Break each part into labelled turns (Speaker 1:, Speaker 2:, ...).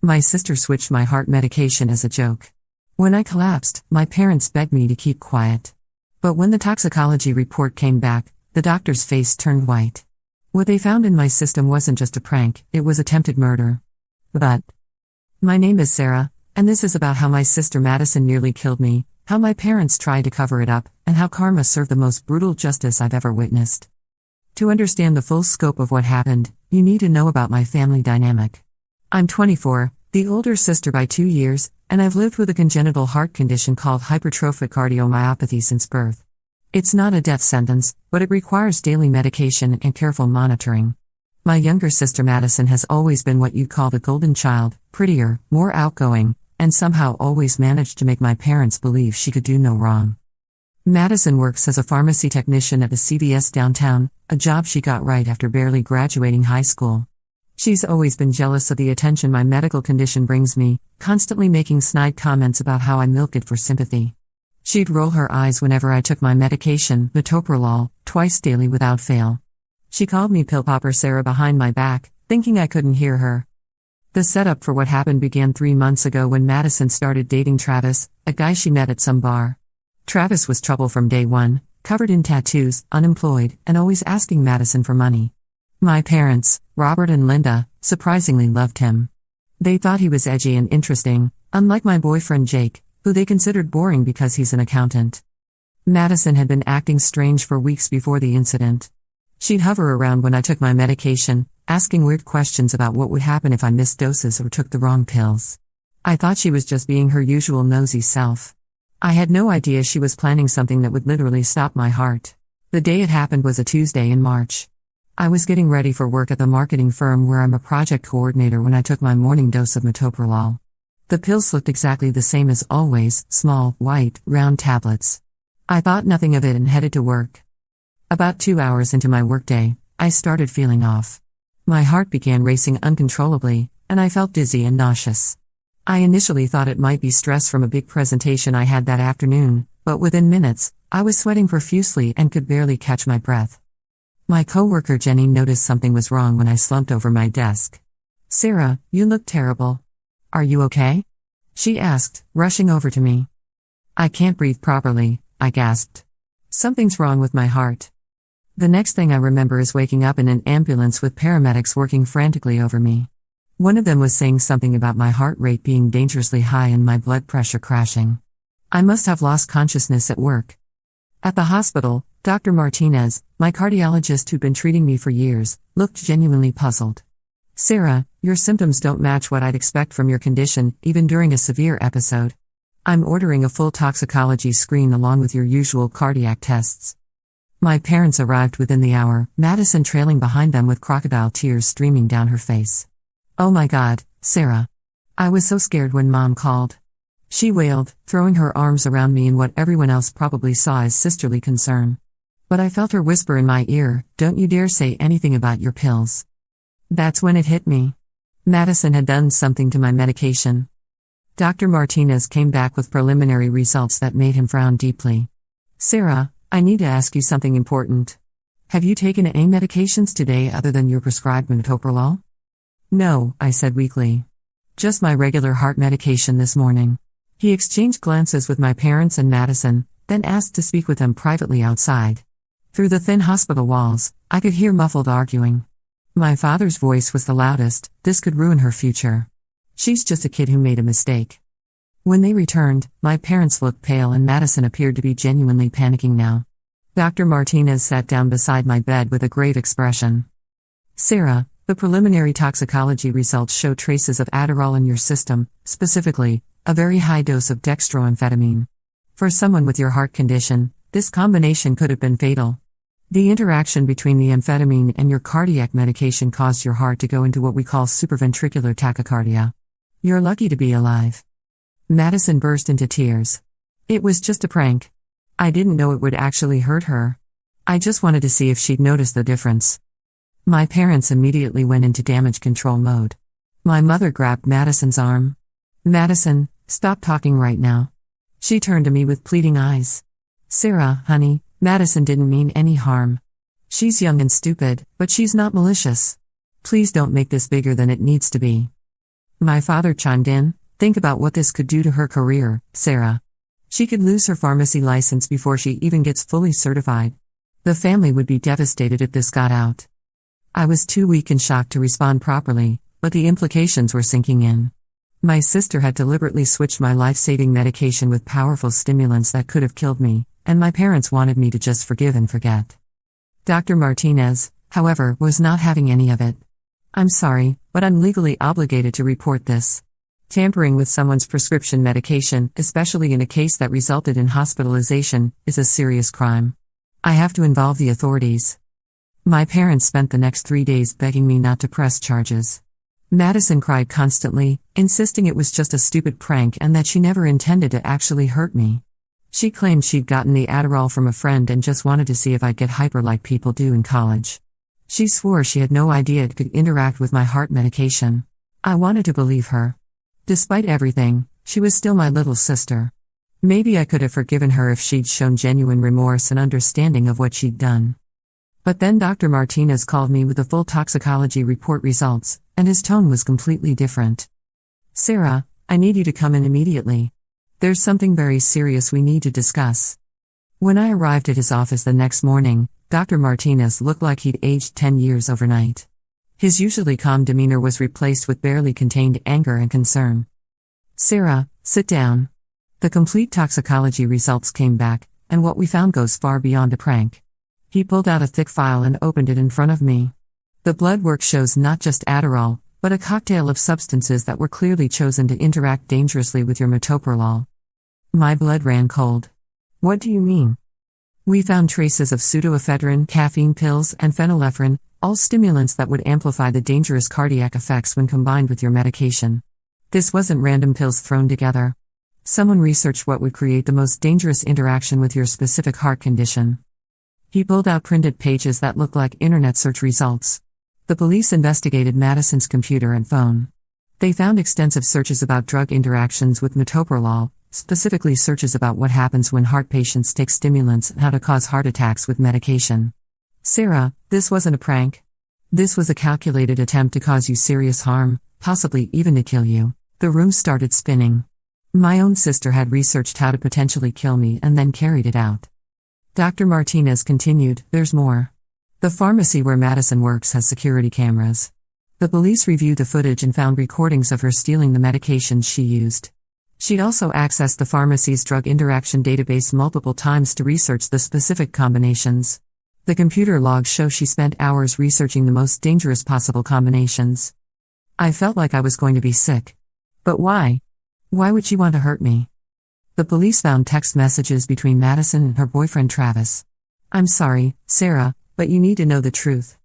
Speaker 1: My sister switched my heart medication as a joke. When I collapsed, my parents begged me to keep quiet. But when the toxicology report came back, the doctor's face turned white. What they found in my system wasn't just a prank, it was attempted murder. But my name is Sarah, and this is about how my sister Madison nearly killed me, how my parents tried to cover it up, and how karma served the most brutal justice I've ever witnessed. To understand the full scope of what happened, you need to know about my family dynamic. I'm 24, the older sister by 2 years, and I've lived with a congenital heart condition called hypertrophic cardiomyopathy since birth. It's not a death sentence, but it requires daily medication and careful monitoring. My younger sister Madison has always been what you'd call the golden child, prettier, more outgoing, and somehow always managed to make my parents believe she could do no wrong. Madison works as a pharmacy technician at a CVS downtown, a job she got right after barely graduating high school. She's always been jealous of the attention my medical condition brings me, constantly making snide comments about how I milk it for sympathy. She'd roll her eyes whenever I took my medication, metoprolol, twice daily without fail. She called me pill popper Sarah behind my back, thinking I couldn't hear her. The setup for what happened began 3 months ago when Madison started dating Travis, a guy she met at some bar. Travis was trouble from day one, covered in tattoos, unemployed, and always asking Madison for money. My parents, Robert and Linda, surprisingly loved him. They thought he was edgy and interesting, unlike my boyfriend Jake, who they considered boring because he's an accountant. Madison had been acting strange for weeks before the incident. She'd hover around when I took my medication, asking weird questions about what would happen if I missed doses or took the wrong pills. I thought she was just being her usual nosy self. I had no idea she was planning something that would literally stop my heart. The day it happened was a Tuesday in March. I was getting ready for work at the marketing firm where I'm a project coordinator when I took my morning dose of metoprolol. The pills looked exactly the same as always, small, white, round tablets. I thought nothing of it and headed to work. About 2 hours into my workday, I started feeling off. My heart began racing uncontrollably, and I felt dizzy and nauseous. I initially thought it might be stress from a big presentation I had that afternoon, but within minutes, I was sweating profusely and could barely catch my breath. My coworker Jenny noticed something was wrong when I slumped over my desk. "Sarah, you look terrible. Are you okay?" she asked, rushing over to me. "I can't breathe properly," I gasped. "Something's wrong with my heart." The next thing I remember is waking up in an ambulance with paramedics working frantically over me. One of them was saying something about my heart rate being dangerously high and my blood pressure crashing. I must have lost consciousness at work. At the hospital, Dr. Martinez, my cardiologist who'd been treating me for years, looked genuinely puzzled. "Sarah, your symptoms don't match what I'd expect from your condition, even during a severe episode. I'm ordering a full toxicology screen along with your usual cardiac tests." My parents arrived within the hour, Madison trailing behind them with crocodile tears streaming down her face. "Oh my God, Sarah. I was so scared when Mom called." She wailed, throwing her arms around me in what everyone else probably saw as sisterly concern. But I felt her whisper in my ear, "Don't you dare say anything about your pills." That's when it hit me. Madison had done something to my medication. Dr. Martinez came back with preliminary results that made him frown deeply. "Sarah, I need to ask you something important. Have you taken any medications today other than your prescribed metoprolol?" "No," I said weakly. "Just my regular heart medication this morning." He exchanged glances with my parents and Madison, then asked to speak with them privately outside. Through the thin hospital walls, I could hear muffled arguing. My father's voice was the loudest. "This could ruin her future. She's just a kid who made a mistake." When they returned, my parents looked pale and Madison appeared to be genuinely panicking now. Dr. Martinez sat down beside my bed with a grave expression. "Sarah, the preliminary toxicology results show traces of Adderall in your system, specifically, a very high dose of dextroamphetamine. For someone with your heart condition, this combination could have been fatal. The interaction between the amphetamine and your cardiac medication caused your heart to go into what we call supraventricular tachycardia. You're lucky to be alive." Madison burst into tears. "It was just a prank. I didn't know it would actually hurt her. I just wanted to see if she'd notice the difference." My parents immediately went into damage control mode. My mother grabbed Madison's arm. "Madison, stop talking right now." She turned to me with pleading eyes. "Sarah, honey, Madison didn't mean any harm. She's young and stupid, but she's not malicious. Please don't make this bigger than it needs to be." My father chimed in, "Think about what this could do to her career, Sarah. She could lose her pharmacy license before she even gets fully certified. The family would be devastated if this got out." I was too weak and shocked to respond properly, but the implications were sinking in. My sister had deliberately switched my life-saving medication with powerful stimulants that could have killed me, and my parents wanted me to just forgive and forget. Dr. Martinez, however, was not having any of it. "I'm sorry, but I'm legally obligated to report this. Tampering with someone's prescription medication, especially in a case that resulted in hospitalization, is a serious crime. I have to involve the authorities." My parents spent the next 3 days begging me not to press charges. Madison cried constantly, insisting it was just a stupid prank and that she never intended to actually hurt me. She claimed she'd gotten the Adderall from a friend and just wanted to see if I'd get hyper like people do in college. She swore she had no idea it could interact with my heart medication. I wanted to believe her. Despite everything, she was still my little sister. Maybe I could have forgiven her if she'd shown genuine remorse and understanding of what she'd done. But then Dr. Martinez called me with the full toxicology report results, and his tone was completely different. "Sarah, I need you to come in immediately. There's something very serious we need to discuss." When I arrived at his office the next morning, Dr. Martinez looked like he'd aged 10 years overnight. His usually calm demeanor was replaced with barely contained anger and concern. "Sarah, sit down." The complete toxicology results came back, and what we found goes far beyond a prank. He pulled out a thick file and opened it in front of me. The blood work shows not just Adderall, but a cocktail of substances that were clearly chosen to interact dangerously with your metoprolol. My blood ran cold. "What do you mean?" "We found traces of pseudoephedrine, caffeine pills, and phenylephrine, all stimulants that would amplify the dangerous cardiac effects when combined with your medication. This wasn't random pills thrown together. Someone researched what would create the most dangerous interaction with your specific heart condition." He pulled out printed pages that looked like internet search results. The police investigated Madison's computer and phone. They found extensive searches about drug interactions with metoprolol, specifically searches about what happens when heart patients take stimulants and how to cause heart attacks with medication. "Sarah, this wasn't a prank. This was a calculated attempt to cause you serious harm, possibly even to kill you." The room started spinning. My own sister had researched how to potentially kill me and then carried it out. Dr. Martinez continued, "There's more. The pharmacy where Madison works has security cameras. The police reviewed the footage and found recordings of her stealing the medications she used. She'd also accessed the pharmacy's drug interaction database multiple times to research the specific combinations. The computer logs show she spent hours researching the most dangerous possible combinations." I felt like I was going to be sick. But why? Why would she want to hurt me? The police found text messages between Madison and her boyfriend Travis. "I'm sorry, Sarah, but you need to know the truth."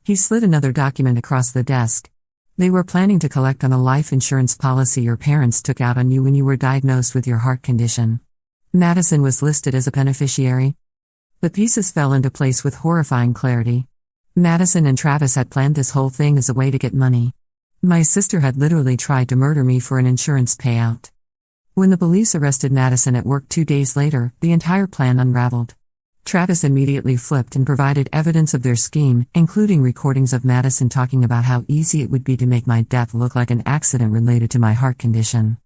Speaker 1: He slid another document across the desk. "They were planning to collect on a life insurance policy your parents took out on you when you were diagnosed with your heart condition. Madison was listed as a beneficiary." The pieces fell into place with horrifying clarity. Madison and Travis had planned this whole thing as a way to get money. My sister had literally tried to murder me for an insurance payout. When the police arrested Madison at work 2 days later, the entire plan unraveled. Travis immediately flipped and provided evidence of their scheme, including recordings of Madison talking about how easy it would be to make my death look like an accident related to my heart condition.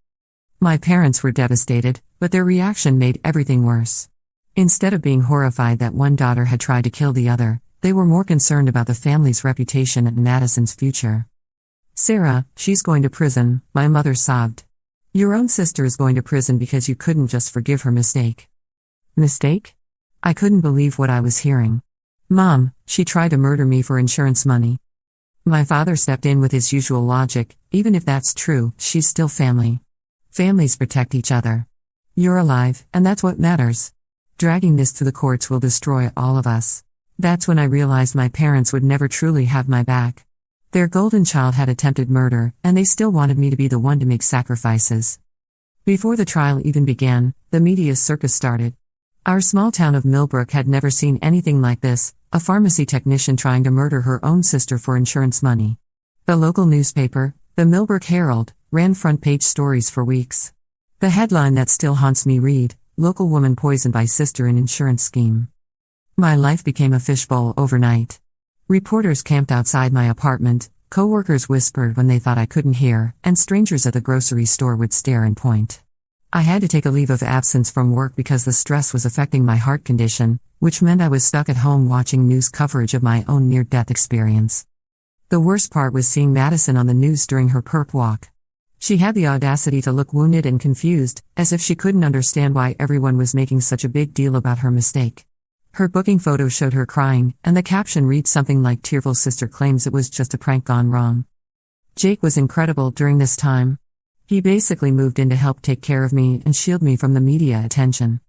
Speaker 1: My parents were devastated, but their reaction made everything worse. Instead of being horrified that one daughter had tried to kill the other, they were more concerned about the family's reputation and Madison's future. "Sarah, she's going to prison," my mother sobbed. "Your own sister is going to prison because you couldn't just forgive her mistake." Mistake? I couldn't believe what I was hearing. "Mom, she tried to murder me for insurance money." My father stepped in with his usual logic, "Even if that's true, she's still family. Families protect each other. You're alive, and that's what matters. Dragging this to the courts will destroy all of us." That's when I realized my parents would never truly have my back. Their golden child had attempted murder, and they still wanted me to be the one to make sacrifices. Before the trial even began, the media circus started. Our small town of Millbrook had never seen anything like this, a pharmacy technician trying to murder her own sister for insurance money. The local newspaper, the Millbrook Herald, ran front-page stories for weeks. The headline that still haunts me read, "Local woman poisoned by sister in insurance scheme." My life became a fishbowl overnight. Reporters camped outside my apartment, Coworkers whispered when they thought I couldn't hear, and strangers at the grocery store would stare and point. I had to take a leave of absence from work because the stress was affecting my heart condition, which meant I was stuck at home watching news coverage of my own near-death experience. The worst part was seeing Madison on the news during her perp walk. She had the audacity to look wounded and confused, as if she couldn't understand why everyone was making such a big deal about her mistake. Her booking photo showed her crying, and the caption reads something like "Tearful sister claims it was just a prank gone wrong." Jake was incredible during this time. He basically moved in to help take care of me and shield me from the media attention.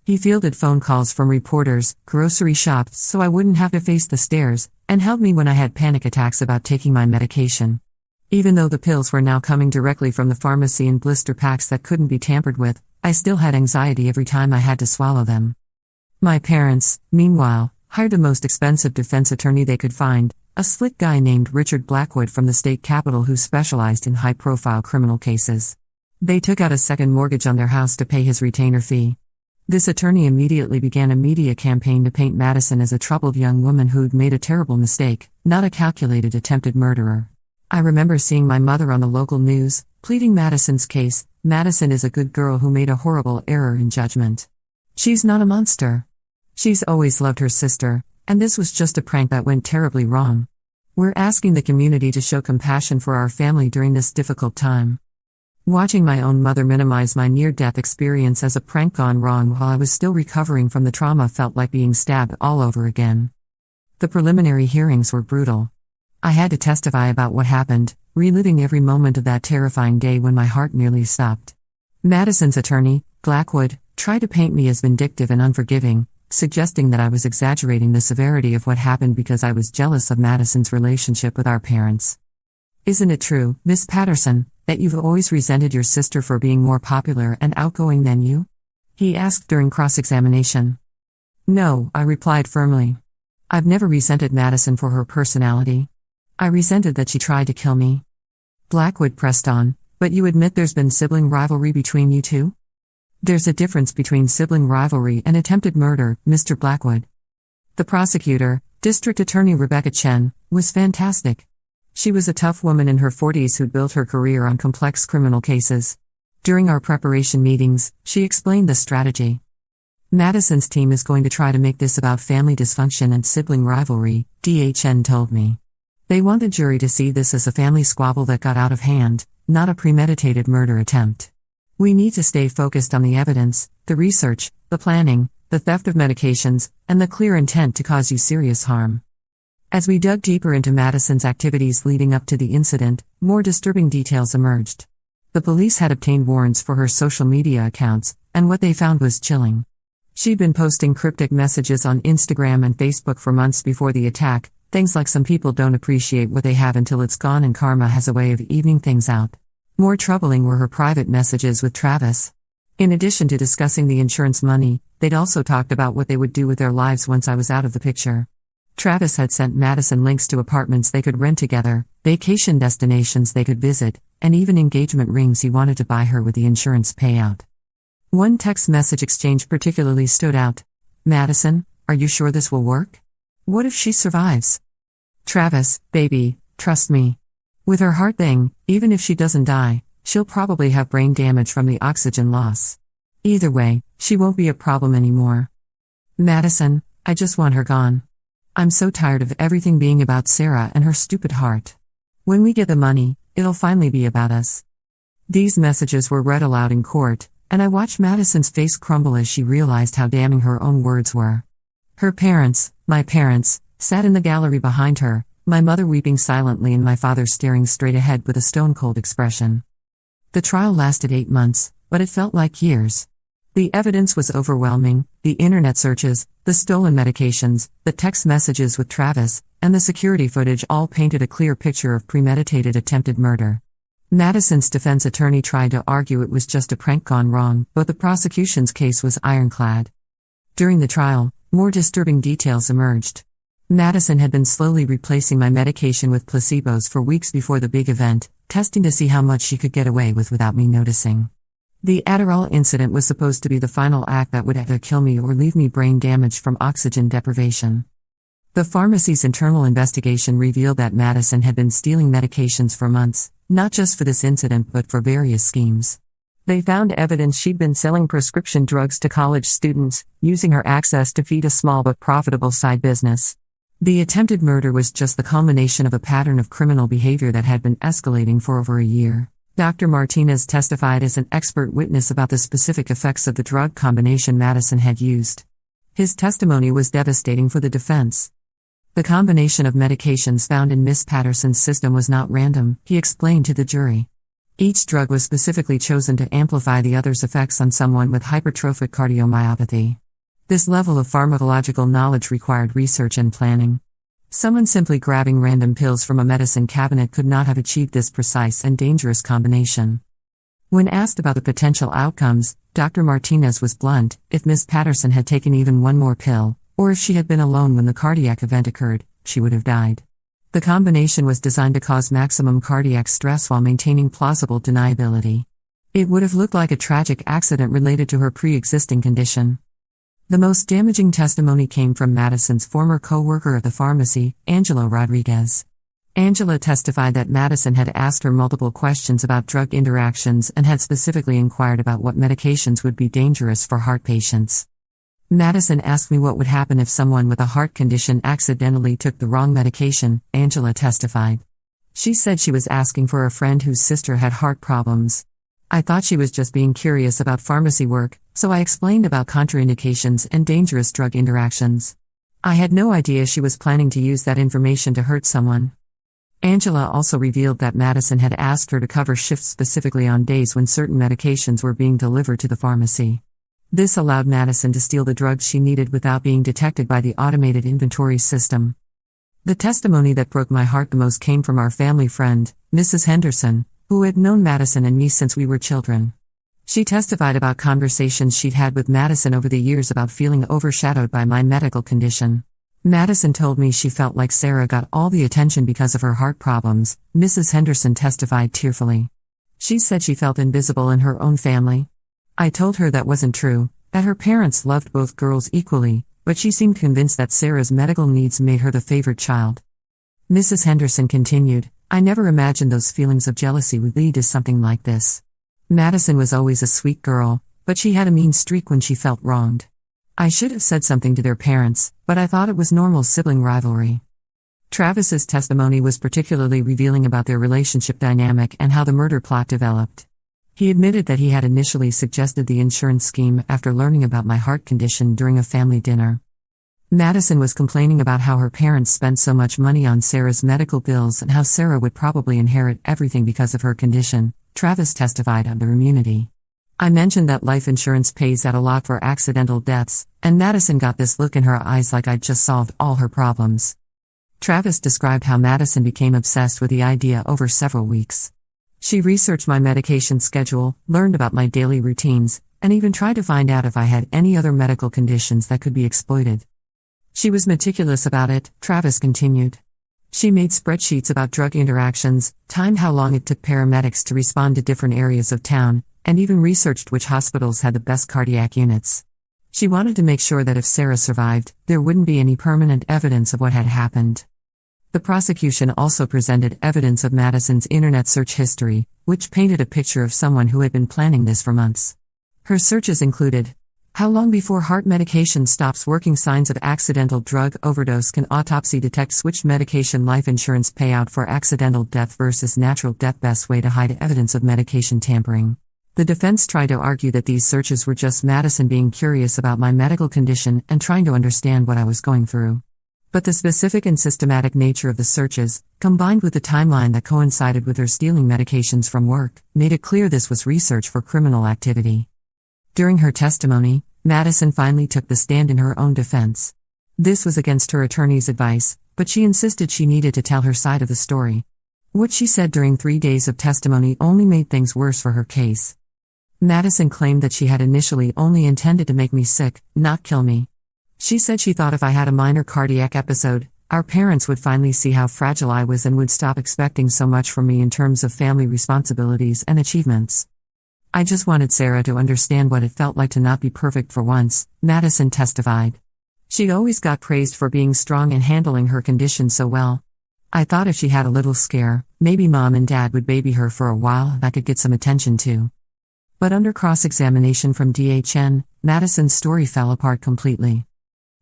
Speaker 1: He fielded phone calls from reporters, grocery shops so I wouldn't have to face the stares, and held me when I had panic attacks about taking my medication. Even though the pills were now coming directly from the pharmacy in blister packs that couldn't be tampered with, I still had anxiety every time I had to swallow them. My parents, meanwhile, hired the most expensive defense attorney they could find, a slick guy named Richard Blackwood from the state capitol who specialized in high-profile criminal cases. They took out a second mortgage on their house to pay his retainer fee. This attorney immediately began a media campaign to paint Madison as a troubled young woman who'd made a terrible mistake, not a calculated attempted murderer. I remember seeing my mother on the local news, pleading Madison's case. Madison is a good girl who made a horrible error in judgment. She's not a monster. She's always loved her sister, and this was just a prank that went terribly wrong. We're asking the community to show compassion for our family during this difficult time. Watching my own mother minimize my near-death experience as a prank gone wrong while I was still recovering from the trauma felt like being stabbed all over again. The preliminary hearings were brutal. I had to testify about what happened, reliving every moment of that terrifying day when my heart nearly stopped. Madison's attorney, Blackwood, tried to paint me as vindictive and unforgiving, suggesting that I was exaggerating the severity of what happened because I was jealous of Madison's relationship with our parents. "Isn't it true, Miss Patterson, that you've always resented your sister for being more popular and outgoing than you?" he asked during cross-examination. "No," I replied firmly. "I've never resented Madison for her personality. I resented that she tried to kill me." Blackwood pressed on, "But you admit there's been sibling rivalry between you two?" "There's a difference between sibling rivalry and attempted murder, Mr. Blackwood." The prosecutor, District Attorney Rebecca Chen, was fantastic. She was a tough woman in her 40s who'd built her career on complex criminal cases. During our preparation meetings, she explained the strategy. "Madison's team is going to try to make this about family dysfunction and sibling rivalry," DA Chen told me. "They want the jury to see this as a family squabble that got out of hand, not a premeditated murder attempt. We need to stay focused on the evidence, the research, the planning, the theft of medications, and the clear intent to cause you serious harm." As we dug deeper into Madison's activities leading up to the incident, more disturbing details emerged. The police had obtained warrants for her social media accounts, and what they found was chilling. She'd been posting cryptic messages on Instagram and Facebook for months before the attack, things like "some people don't appreciate what they have until it's gone and karma has a way of evening things out." More troubling were her private messages with Travis. In addition to discussing the insurance money, they'd also talked about what they would do with their lives once I was out of the picture. Travis had sent Madison links to apartments they could rent together, vacation destinations they could visit, and even engagement rings he wanted to buy her with the insurance payout. One text message exchange particularly stood out. "Madison, are you sure this will work? What if she survives?" "Travis, baby, trust me. With her heart thing, even if she doesn't die, she'll probably have brain damage from the oxygen loss. Either way, she won't be a problem anymore. Madison, I just want her gone. I'm so tired of everything being about Sarah and her stupid heart. When we get the money, it'll finally be about us." These messages were read aloud in court, and I watched Madison's face crumble as she realized how damning her own words were. Her parents, my parents, sat in the gallery behind her, my mother weeping silently and my father staring straight ahead with a stone-cold expression. The trial lasted 8 months, but it felt like years. The evidence was overwhelming: the internet searches, the stolen medications, the text messages with Travis, and the security footage all painted a clear picture of premeditated attempted murder. Madison's defense attorney tried to argue it was just a prank gone wrong, but the prosecution's case was ironclad. During the trial, more disturbing details emerged. Madison had been slowly replacing my medication with placebos for weeks before the big event, testing to see how much she could get away with without me noticing. The Adderall incident was supposed to be the final act that would either kill me or leave me brain damage from oxygen deprivation. The pharmacy's internal investigation revealed that Madison had been stealing medications for months, not just for this incident but for various schemes. They found evidence she'd been selling prescription drugs to college students, using her access to feed a small but profitable side business. The attempted murder was just the culmination of a pattern of criminal behavior that had been escalating for over a year. Dr. Martinez testified as an expert witness about the specific effects of the drug combination Madison had used. His testimony was devastating for the defense. The combination of medications found in Miss Patterson's system was not random, he explained to the jury. Each drug was specifically chosen to amplify the other's effects on someone with hypertrophic cardiomyopathy. This level of pharmacological knowledge required research and planning. Someone simply grabbing random pills from a medicine cabinet could not have achieved this precise and dangerous combination. When asked about the potential outcomes, Dr. Martinez was blunt: if Miss Patterson had taken even one more pill, or if she had been alone when the cardiac event occurred, she would have died. The combination was designed to cause maximum cardiac stress while maintaining plausible deniability. It would have looked like a tragic accident related to her pre-existing condition. The most damaging testimony came from Madison's former co-worker at the pharmacy, Angela Rodriguez. Angela testified that Madison had asked her multiple questions about drug interactions and had specifically inquired about what medications would be dangerous for heart patients. Madison asked me what would happen if someone with a heart condition accidentally took the wrong medication, Angela testified. She said she was asking for a friend whose sister had heart problems. I thought she was just being curious about pharmacy work, so I explained about contraindications and dangerous drug interactions. I had no idea she was planning to use that information to hurt someone. Angela also revealed that Madison had asked her to cover shifts specifically on days when certain medications were being delivered to the pharmacy. This allowed Madison to steal the drugs she needed without being detected by the automated inventory system. The testimony that broke my heart the most came from our family friend, Mrs. Henderson, who had known Madison and me since we were children. She testified about conversations she'd had with Madison over the years about feeling overshadowed by my medical condition. Madison told me she felt like Sarah got all the attention because of her heart problems, Mrs. Henderson testified tearfully. She said she felt invisible in her own family. I told her that wasn't true, that her parents loved both girls equally, but she seemed convinced that Sarah's medical needs made her the favorite child. Mrs. Henderson continued, I never imagined those feelings of jealousy would lead to something like this. Madison was always a sweet girl, but she had a mean streak when she felt wronged. I should have said something to their parents, but I thought it was normal sibling rivalry. Travis's testimony was particularly revealing about their relationship dynamic and how the murder plot developed. He admitted that he had initially suggested the insurance scheme after learning about my heart condition during a family dinner. Madison was complaining about how her parents spent so much money on Sarah's medical bills and how Sarah would probably inherit everything because of her condition. Travis testified on their immunity. I mentioned that life insurance pays out a lot for accidental deaths, and Madison got this look in her eyes like I'd just solved all her problems. Travis described how Madison became obsessed with the idea over several weeks. She researched my medication schedule, learned about my daily routines, and even tried to find out if I had any other medical conditions that could be exploited. She was meticulous about it, Travis continued. She made spreadsheets about drug interactions, timed how long it took paramedics to respond to different areas of town, and even researched which hospitals had the best cardiac units. She wanted to make sure that if Sarah survived, there wouldn't be any permanent evidence of what had happened. The prosecution also presented evidence of Madison's internet search history, which painted a picture of someone who had been planning this for months. Her searches included: how long before heart medication stops working, signs of accidental drug overdose, can autopsy detect switched medication, life insurance payout for accidental death versus natural death, best way to hide evidence of medication tampering. The defense tried to argue that these searches were just Madison being curious about my medical condition and trying to understand what I was going through. But the specific and systematic nature of the searches, combined with the timeline that coincided with her stealing medications from work, made it clear this was research for criminal activity. During her testimony, Madison finally took the stand in her own defense. This was against her attorney's advice, but she insisted she needed to tell her side of the story. What she said during 3 days of testimony only made things worse for her case. Madison claimed that she had initially only intended to make me sick, not kill me. She said she thought if I had a minor cardiac episode, our parents would finally see how fragile I was and would stop expecting so much from me in terms of family responsibilities and achievements. I just wanted Sarah to understand what it felt like to not be perfect for once, Madison testified. She'd always got praised for being strong and handling her condition so well. I thought if she had a little scare, maybe Mom and Dad would baby her for a while and I could get some attention too. But under cross-examination from DHN, Madison's story fell apart completely.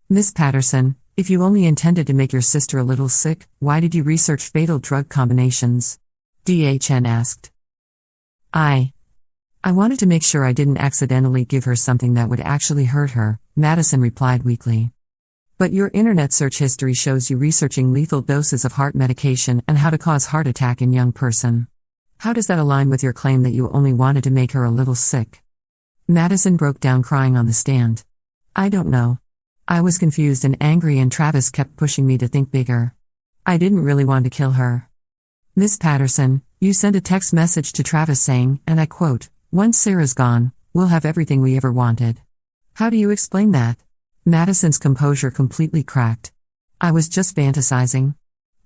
Speaker 1: Miss Patterson, if you only intended to make your sister a little sick, why did you research fatal drug combinations? DHN asked. I wanted to make sure I didn't accidentally give her something that would actually hurt her, Madison replied weakly. But your internet search history shows you researching lethal doses of heart medication and how to cause heart attack in young person. How does that align with your claim that you only wanted to make her a little sick? Madison broke down crying on the stand. I don't know. I was confused and angry and Travis kept pushing me to think bigger. I didn't really want to kill her. Miss Patterson, you sent a text message to Travis saying, and I quote, "Once Sarah's gone, we'll have everything we ever wanted." How do you explain that? Madison's composure completely cracked. I was just fantasizing.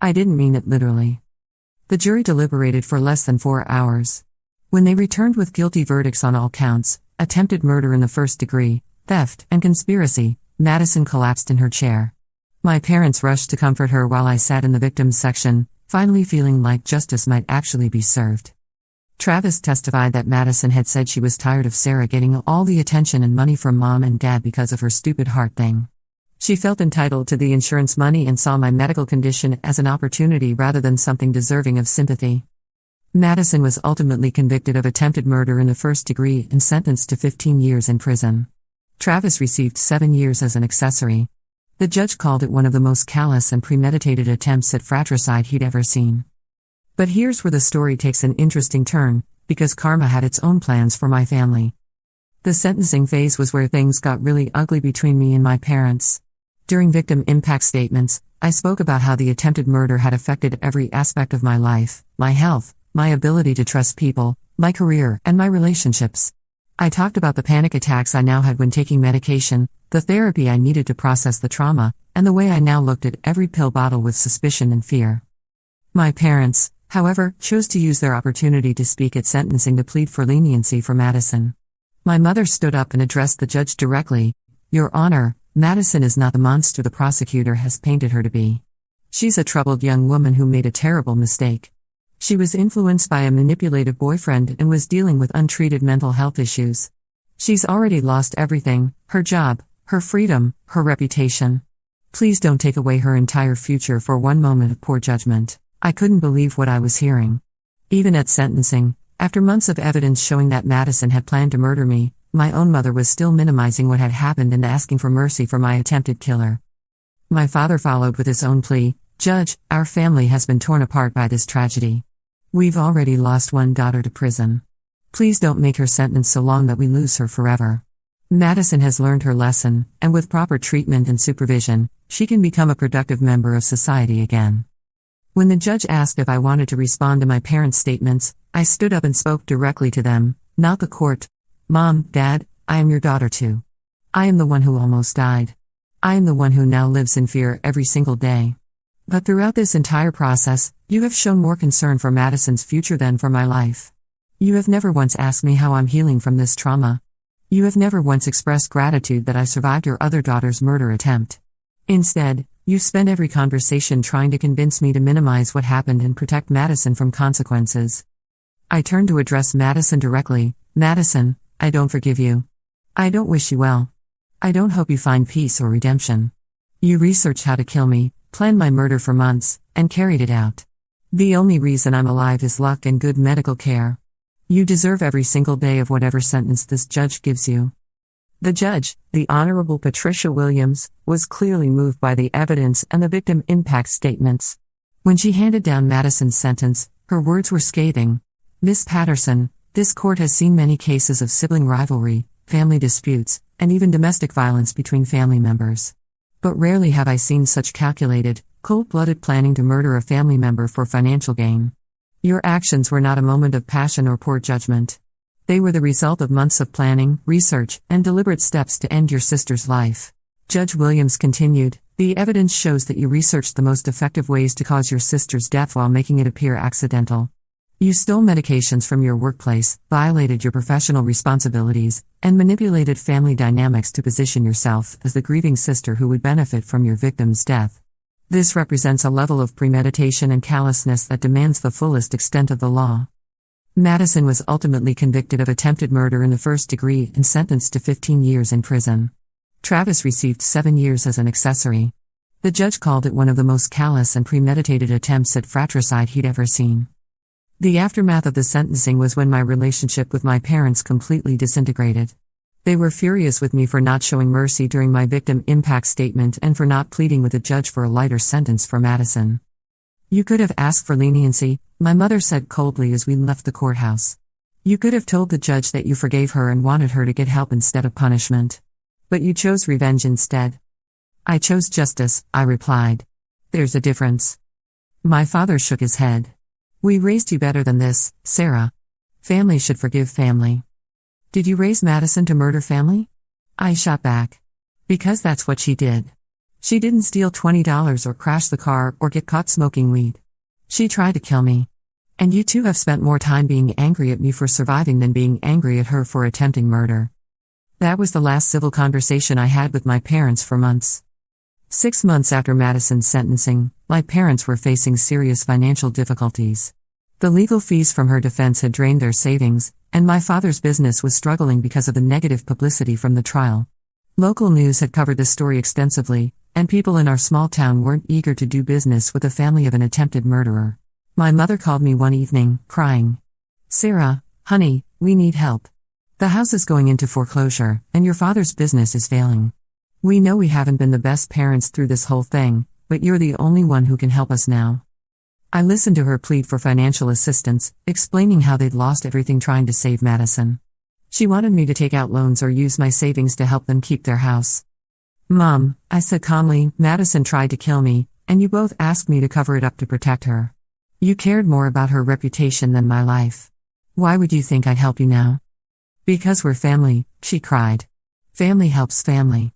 Speaker 1: I didn't mean it literally. The jury deliberated for less than 4 hours. When they returned with guilty verdicts on all counts, attempted murder in the first degree, theft, and conspiracy, Madison collapsed in her chair. My parents rushed to comfort her while I sat in the victims section, finally feeling like justice might actually be served. Travis testified that Madison had said she was tired of Sarah getting all the attention and money from Mom and Dad because of her stupid heart thing. She felt entitled to the insurance money and saw my medical condition as an opportunity rather than something deserving of sympathy. Madison was ultimately convicted of attempted murder in the first degree and sentenced to 15 years in prison. Travis received 7 years as an accessory. The judge called it one of the most callous and premeditated attempts at fratricide he'd ever seen. But here's where the story takes an interesting turn, because karma had its own plans for my family. The sentencing phase was where things got really ugly between me and my parents. During victim impact statements, I spoke about how the attempted murder had affected every aspect of my life, my health, my ability to trust people, my career, and my relationships. I talked about the panic attacks I now had when taking medication, the therapy I needed to process the trauma, and the way I now looked at every pill bottle with suspicion and fear. My parents, however, chose to use their opportunity to speak at sentencing to plead for leniency for Madison. My mother stood up and addressed the judge directly. "Your Honor, Madison is not the monster the prosecutor has painted her to be. She's a troubled young woman who made a terrible mistake. She was influenced by a manipulative boyfriend and was dealing with untreated mental health issues. She's already lost everything, her job, her freedom, her reputation. Please don't take away her entire future for one moment of poor judgment." I couldn't believe what I was hearing. Even at sentencing, after months of evidence showing that Madison had planned to murder me, my own mother was still minimizing what had happened and asking for mercy for my attempted killer. My father followed with his own plea, "Judge, our family has been torn apart by this tragedy. We've already lost one daughter to prison. Please don't make her sentence so long that we lose her forever. Madison has learned her lesson, and with proper treatment and supervision, she can become a productive member of society again." When the judge asked if I wanted to respond to my parents' statements, I stood up and spoke directly to them, not the court. "Mom, Dad, I am your daughter too. I am the one who almost died. I am the one who now lives in fear every single day. But throughout this entire process, you have shown more concern for Madison's future than for my life. You have never once asked me how I'm healing from this trauma. You have never once expressed gratitude that I survived your other daughter's murder attempt. Instead, you spent every conversation trying to convince me to minimize what happened and protect Madison from consequences." I turned to address Madison directly. "Madison, I don't forgive you. I don't wish you well. I don't hope you find peace or redemption. You researched how to kill me, planned my murder for months, and carried it out. The only reason I'm alive is luck and good medical care. You deserve every single day of whatever sentence this judge gives you." The judge, the Honorable Patricia Williams, was clearly moved by the evidence and the victim impact statements. When she handed down Madison's sentence, her words were scathing. "Miss Patterson, this court has seen many cases of sibling rivalry, family disputes, and even domestic violence between family members. But rarely have I seen such calculated, cold-blooded planning to murder a family member for financial gain. Your actions were not a moment of passion or poor judgment. They were the result of months of planning, research, and deliberate steps to end your sister's life." Judge Williams continued, "The evidence shows that you researched the most effective ways to cause your sister's death while making it appear accidental. You stole medications from your workplace, violated your professional responsibilities, and manipulated family dynamics to position yourself as the grieving sister who would benefit from your victim's death. This represents a level of premeditation and callousness that demands the fullest extent of the law. Madison was ultimately convicted of attempted murder in the first degree and sentenced to 15 years in prison. Travis received 7 years as an accessory. The judge called it one of the most callous and premeditated attempts at fratricide he'd ever seen. The aftermath of the sentencing was when my relationship with my parents completely disintegrated. They were furious with me for not showing mercy during my victim impact statement and for not pleading with the judge for a lighter sentence for Madison. You could have asked for leniency, my mother said coldly as we left the courthouse. You could have told the judge that you forgave her and wanted her to get help instead of punishment. But you chose revenge instead. I chose justice, I replied. There's a difference. My father shook his head. We raised you better than this, Sarah. Family should forgive family. Did you raise Madison to murder family? I shot back. Because that's what she did. She didn't steal $20 or crash the car or get caught smoking weed. She tried to kill me. And you two have spent more time being angry at me for surviving than being angry at her for attempting murder. That was the last civil conversation I had with my parents for months. 6 months after Madison's sentencing, my parents were facing serious financial difficulties. The legal fees from her defense had drained their savings, and my father's business was struggling because of the negative publicity from the trial. Local news had covered the story extensively, and people in our small town weren't eager to do business with the family of an attempted murderer. My mother called me one evening, crying. Sarah, honey, we need help. The house is going into foreclosure, and your father's business is failing. We know we haven't been the best parents through this whole thing, but you're the only one who can help us now. I listened to her plead for financial assistance, explaining how they'd lost everything trying to save Madison. She wanted me to take out loans or use my savings to help them keep their house. Mom, I said calmly, Madison tried to kill me, and you both asked me to cover it up to protect her. You cared more about her reputation than my life. Why would you think I'd help you now? Because we're family, she cried. Family helps family.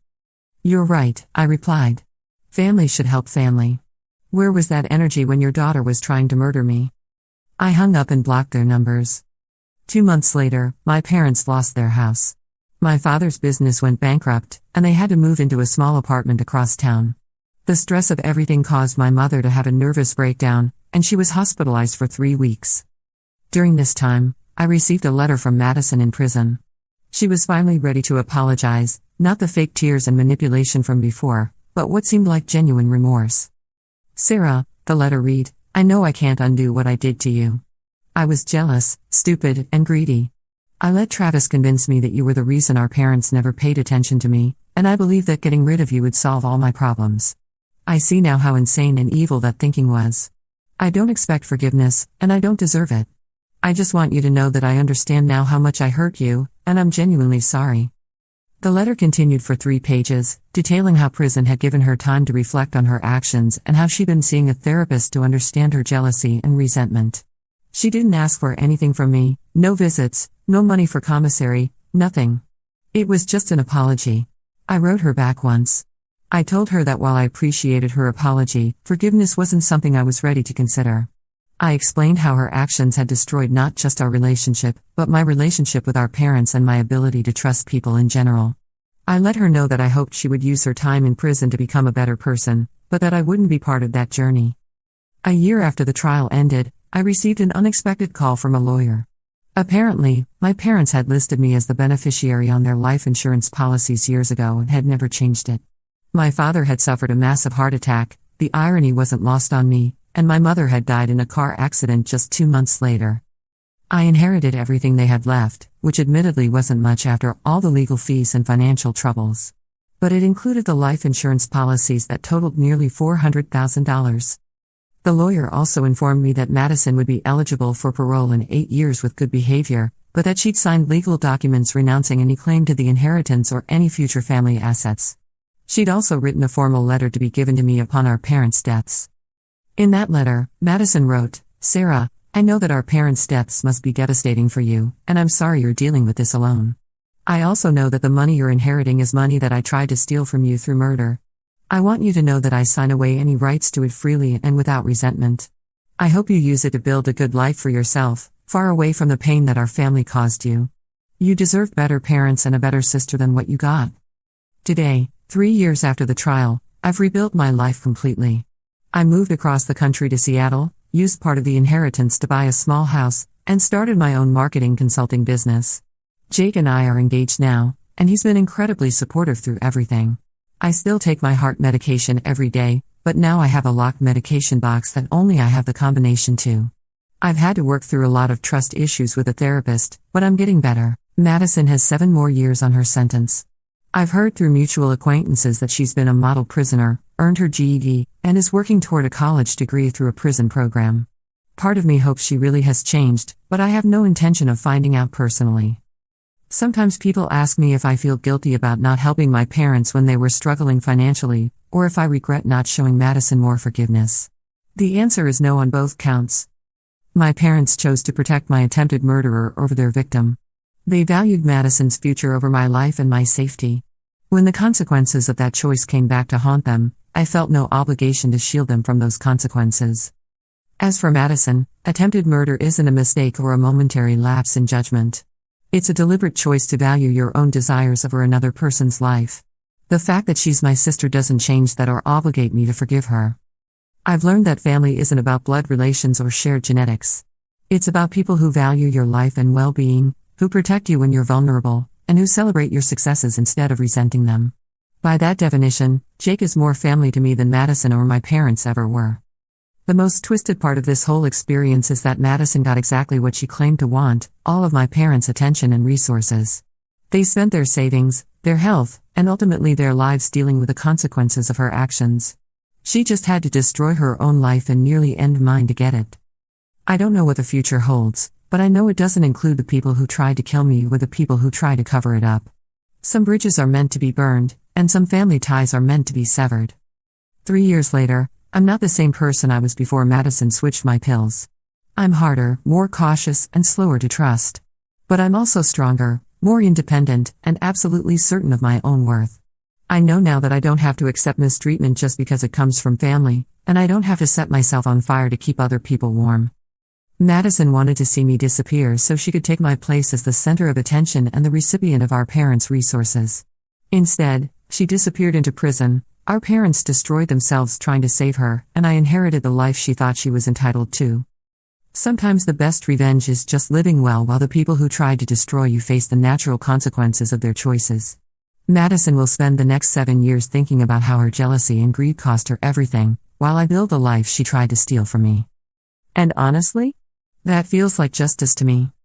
Speaker 1: You're right, I replied. Family should help family. Where was that energy when your daughter was trying to murder me? I hung up and blocked their numbers. 2 months later, my parents lost their house. My father's business went bankrupt, and they had to move into a small apartment across town. The stress of everything caused my mother to have a nervous breakdown, and she was hospitalized for 3 weeks. During this time, I received a letter from Madison in prison. She was finally ready to apologize, not the fake tears and manipulation from before, but what seemed like genuine remorse. Sarah, the letter read, I know I can't undo what I did to you. I was jealous, stupid, and greedy. I let Travis convince me that you were the reason our parents never paid attention to me, and I believed that getting rid of you would solve all my problems. I see now how insane and evil that thinking was. I don't expect forgiveness, and I don't deserve it. I just want you to know that I understand now how much I hurt you, and I'm genuinely sorry. The letter continued for 3 pages, detailing how prison had given her time to reflect on her actions and how she'd been seeing a therapist to understand her jealousy and resentment. She didn't ask for anything from me, no visits, no money for commissary, nothing. It was just an apology. I wrote her back once. I told her that while I appreciated her apology, forgiveness wasn't something I was ready to consider. I explained how her actions had destroyed not just our relationship, but my relationship with our parents and my ability to trust people in general. I let her know that I hoped she would use her time in prison to become a better person, but that I wouldn't be part of that journey. A year after the trial ended, I received an unexpected call from a lawyer. Apparently, my parents had listed me as the beneficiary on their life insurance policies years ago and had never changed it. My father had suffered a massive heart attack, the irony wasn't lost on me, and my mother had died in a car accident just 2 months later. I inherited everything they had left, which admittedly wasn't much after all the legal fees and financial troubles. But it included the life insurance policies that totaled nearly $400,000. The lawyer also informed me that Madison would be eligible for parole in 8 years with good behavior, but that she'd signed legal documents renouncing any claim to the inheritance or any future family assets. She'd also written a formal letter to be given to me upon our parents' deaths. In that letter, Madison wrote, Sarah, I know that our parents' deaths must be devastating for you, and I'm sorry you're dealing with this alone. I also know that the money you're inheriting is money that I tried to steal from you through murder. I want you to know that I sign away any rights to it freely and without resentment. I hope you use it to build a good life for yourself, far away from the pain that our family caused you. You deserve better parents and a better sister than what you got. Today, 3 years after the trial, I've rebuilt my life completely. I moved across the country to Seattle, used part of the inheritance to buy a small house, and started my own marketing consulting business. Jake and I are engaged now, and he's been incredibly supportive through everything. I still take my heart medication every day, but now I have a locked medication box that only I have the combination to. I've had to work through a lot of trust issues with a therapist, but I'm getting better. Madison has 7 more years on her sentence. I've heard through mutual acquaintances that she's been a model prisoner, earned her GED, and is working toward a college degree through a prison program. Part of me hopes she really has changed, but I have no intention of finding out personally. Sometimes people ask me if I feel guilty about not helping my parents when they were struggling financially, or if I regret not showing Madison more forgiveness. The answer is no on both counts. My parents chose to protect my attempted murderer over their victim. They valued Madison's future over my life and my safety. When the consequences of that choice came back to haunt them, I felt no obligation to shield them from those consequences. As for Madison, attempted murder isn't a mistake or a momentary lapse in judgment. It's a deliberate choice to value your own desires over another person's life. The fact that she's my sister doesn't change that or obligate me to forgive her. I've learned that family isn't about blood relations or shared genetics. It's about people who value your life and well-being, who protect you when you're vulnerable, and who celebrate your successes instead of resenting them. By that definition, Jake is more family to me than Madison or my parents ever were. The most twisted part of this whole experience is that Madison got exactly what she claimed to want, all of my parents' attention and resources. They spent their savings, their health, and ultimately their lives dealing with the consequences of her actions. She just had to destroy her own life and nearly end mine to get it. I don't know what the future holds, but I know it doesn't include the people who tried to kill me or the people who try to cover it up. Some bridges are meant to be burned, and some family ties are meant to be severed. 3 years later, I'm not the same person I was before Madison switched my pills. I'm harder, more cautious, and slower to trust. But I'm also stronger, more independent, and absolutely certain of my own worth. I know now that I don't have to accept mistreatment just because it comes from family, and I don't have to set myself on fire to keep other people warm. Madison wanted to see me disappear so she could take my place as the center of attention and the recipient of our parents' resources. Instead, she disappeared into prison. Our parents destroyed themselves trying to save her, and I inherited the life she thought she was entitled to. Sometimes the best revenge is just living well while the people who tried to destroy you face the natural consequences of their choices. Madison will spend the next 7 years thinking about how her jealousy and greed cost her everything, while I build the life she tried to steal from me. And honestly, that feels like justice to me.